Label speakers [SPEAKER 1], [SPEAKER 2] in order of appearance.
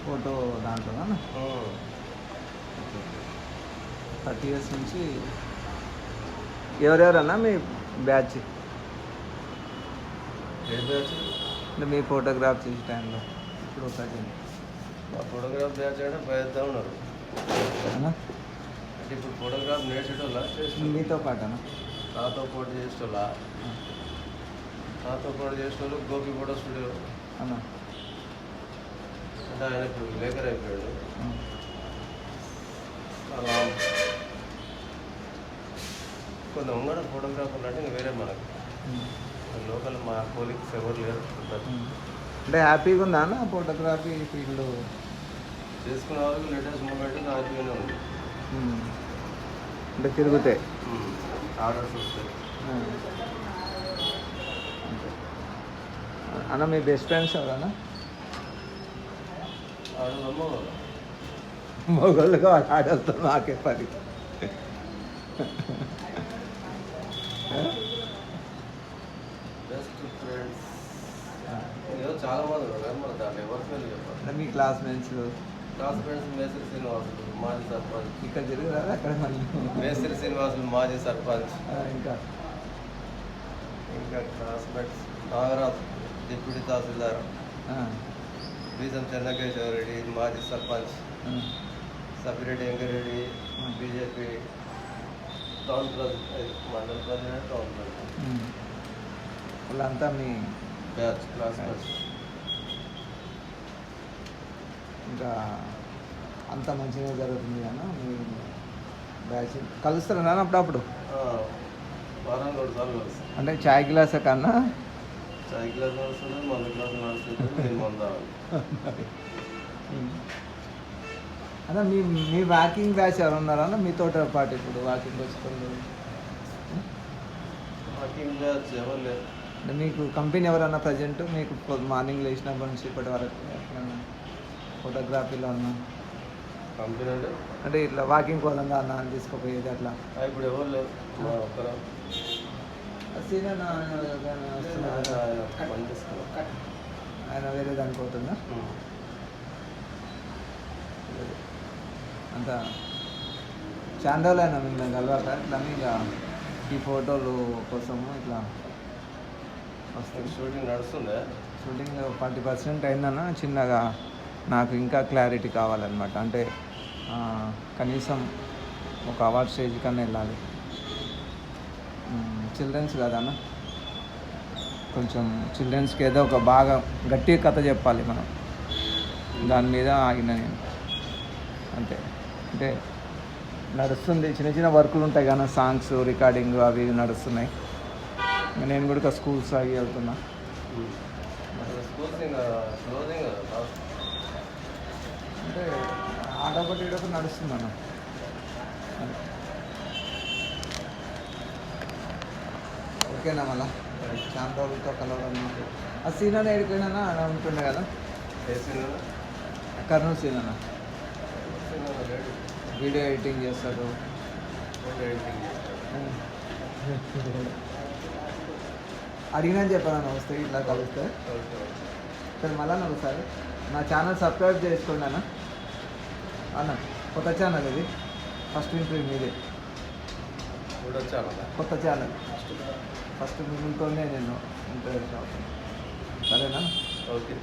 [SPEAKER 1] photo దాంట్లో 30 years నుంచి ఎవరెవరన్నా మీ batch
[SPEAKER 2] ఏ batch
[SPEAKER 1] అంటే మీ ఫోటోగ్రాఫ్ చేసే టైంలో ఇప్పుడు ప్రజెంట్
[SPEAKER 2] మా ఫోటోగ్రాఫ్ బ్యాచ్ అంటే ప్రయత్నం ఉన్నారు
[SPEAKER 1] అన్నా
[SPEAKER 2] అంటే ఇప్పుడు ఫోటోగ్రాఫ్ నేర్చేటోళ్ళ
[SPEAKER 1] మీతో పాటు అన్న
[SPEAKER 2] నాతో పాటు చేసేటోళ్ళ నాతో పాటు చేసేటోళ్ళు గోపి ఫోటో స్టూడియో
[SPEAKER 1] అన్న
[SPEAKER 2] అంటే ఆయన ఇప్పుడు లేఖర్ అయిపోయాడు అలా కొంత ఉంగడ ఫోటోగ్రాఫర్లు అంటే ఇంకా వేరే మనకు లోకల్ మా కోలీగ్స్ ఎవరు లేరు
[SPEAKER 1] అంటే హ్యాపీగా ఉందా అన్న ఫోటోగ్రఫీ ఫీల్డ్
[SPEAKER 2] చేసుకునే వాళ్ళకి లేటెస్ట్ మూమెంట్ హ్యాపీగానే ఉంది
[SPEAKER 1] అంటే తిరుగుతే
[SPEAKER 2] ఆర్డర్స్ వస్తాయి
[SPEAKER 1] అన్న మీ బెస్ట్ ఫ్రెండ్స్ ఎవరన్నా
[SPEAKER 2] ఆడదమ్మో
[SPEAKER 1] మొగోళ్ళుగా ఆడేస్తా నాకే పని
[SPEAKER 2] బెస్ట్ ఫ్రెండ్స్ ఏదో చాలా మంది ఉన్నారు మన దాంట్లో ఎవరి పేరు చెప్పాలి
[SPEAKER 1] అంటే మీ క్లాస్మేట్స్
[SPEAKER 2] క్లాస్ ఫ్రెండ్స్ మేస్త్రి శ్రీనివాసులు మాజీ సర్పంచ్
[SPEAKER 1] ఇక్కడ తిరుగుతారా అక్కడ మళ్ళీ
[SPEAKER 2] మేస్త్రి శ్రీనివాసులు మాజీ సర్పంచ్
[SPEAKER 1] ఇంకా
[SPEAKER 2] ఇంకా క్లాస్మేట్స్ నాగరాజ్ డిప్యూటీ తహసీల్దార్ బీజం చెన్నకేశ్వర రెడ్డి మాజీ sarpanch Sabbireddy Venkat Reddy BJP town president మండల ప్రెసిడెంట్ టౌన్ ప్రెసిడెంట్
[SPEAKER 1] వాళ్ళంతా మీ
[SPEAKER 2] బ్యాచ్ క్లాస్మేట్స్
[SPEAKER 1] ఇంకా అంత మంచిగా జరుగుతుంది అన్న మీ బ్యాచ్ కలుస్తారా నాన్న అప్పుడప్పుడు
[SPEAKER 2] వారానికి 2 సార్లు కలుస్తాను
[SPEAKER 1] అంటే చాయ్ గ్లాస్ కన్నా
[SPEAKER 2] చాయ్ క్లాస్ నడుస్తుంది మందు క్లాస్ నడుస్తుంది నేను మందు
[SPEAKER 1] అన్న మీ మీ వాకింగ్ బ్యాచ్ ఎవరు ఉన్నారా అన్న మీతో పాటు ఇప్పుడు వాకింగ్ వచ్చేటప్పుడు
[SPEAKER 2] వాకింగ్ బ్యాచ్ ఎవరు లేరు
[SPEAKER 1] అంటే మీకు కంపెనీ ఎవరన్నా ప్రజెంట్ మీకు మార్నింగ్ లేచినప్పటి నుంచి ఇప్పటి వరకు ఫోటోగ్రఫీలో ఉన్నా
[SPEAKER 2] కంపెనీ అంటే
[SPEAKER 1] అంటే ఇట్లా వాకింగ్ పోదంగా అన్న అని తీసుకుపోయేది అట్లా
[SPEAKER 2] ఇప్పుడు ఎవరు లేరు మా ఒక్కరు
[SPEAKER 1] సీనియర్
[SPEAKER 2] పని చేసుకున్నాం
[SPEAKER 1] ఆయన వేరే దానికి పోతుందా అంత చాలా రోజులైనా మిమ్మల్ని కలవాక ఇట్లా ఇక ఈ ఫోటోలు కోసము ఇట్లా వస్తుంది
[SPEAKER 2] షూటింగ్ నడుస్తుందే
[SPEAKER 1] షూటింగ్ 40% అయిందన్న చిన్నగా నాకు ఇంకా క్లారిటీ కావాలన్నమాట అంటే కనీసం ఒక అవార్డ్ స్టేజ్ కన్నా వెళ్ళాలి చిల్డ్రన్స్ కదన్న కొంచెం చిల్డ్రన్స్కి ఏదో ఒక బాగా గట్టి కథ చెప్పాలి మనం దాని మీద ఆగిన నేను అంతే అంటే నడుస్తుంది చిన్న చిన్న వర్కులు ఉంటాయి కానీ సాంగ్స్ రికార్డింగ్ అవి నడుస్తున్నాయి నేను కూడా స్కూల్స్ అవి వెళ్తున్నా అంటే ఆటోకటి ఇడొకటి నడుస్తుంది అన్న ఓకేనా మళ్ళా చాలా రోజులతో కలవడం నాకు ఆ సీనర్ ఏడిపోయినా అలా ఉంటుండే కదా కర్నూలు సీనన్న వీడియో ఎడిటింగ్ చేస్తాడు అడిగినా చెప్పాను వస్తే ఇట్లా కలిస్తే సరే మళ్ళా ఒకసారి నా ఛానల్ సబ్స్క్రైబ్ చేసుకోండి అన్న అన్న కొత్త ఛానల్ ఇది ఫస్ట్ ఇంటర్వ్యూ మీదే కొత్త ఛానల్ ఫస్ట్ మిమ్మల్తోనే నేను ఇంటర్వ్యూ సరేనా
[SPEAKER 2] ఓకే